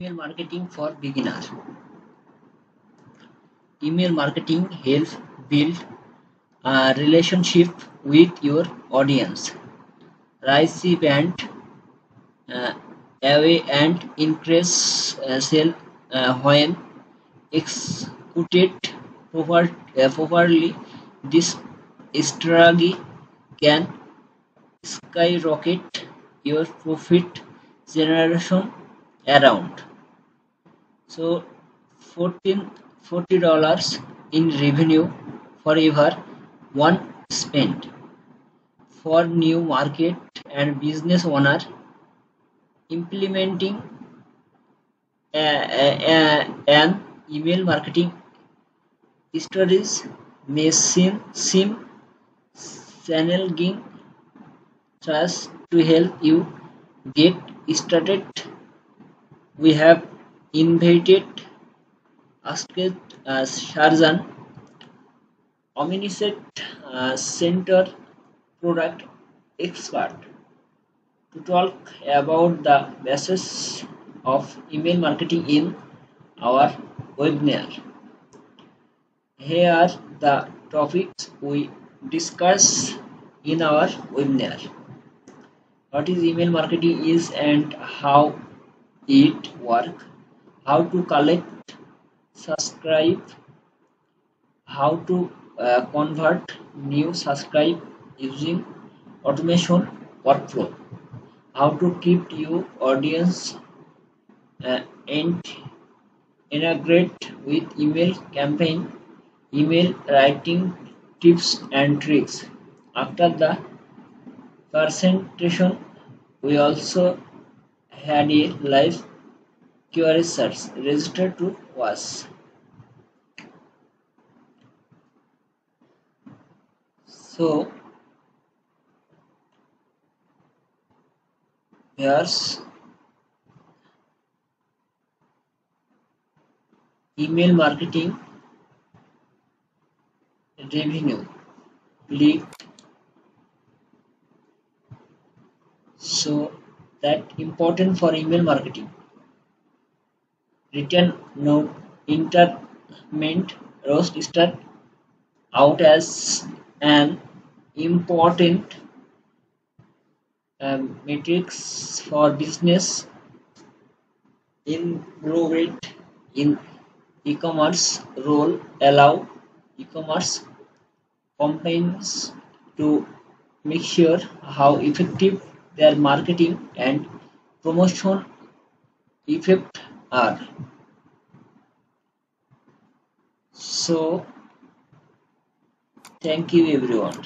Email marketing for beginner. Email marketing helps build a relationship with your audience, receive and uh, away and increase sale when executed properly. This strategy can skyrocket your profit generation around. So 14 $40 in revenue for every one spent. For new market and business owner, implementing an email marketing strategies may seem challenging just to help you get started. We have invited Asked Sharjan, Omniscient Center product expert, to talk about the basis of email marketing in our webinar. Here are the topics we discuss in our webinar. What is email marketing is and how it works, how to collect, subscribe, how to convert new subscribe using automation workflow, how to keep your audience and integrate with email campaign, email writing tips and tricks. After the presentation, we also had a live Q&A registered to us. So here's email marketing revenue. Click so that important for email marketing. Return note interment roast start out as an important metrics for business in grow rate in e-commerce role allow e-commerce companies to make sure how effective their marketing and promotion effect are. So thank you everyone.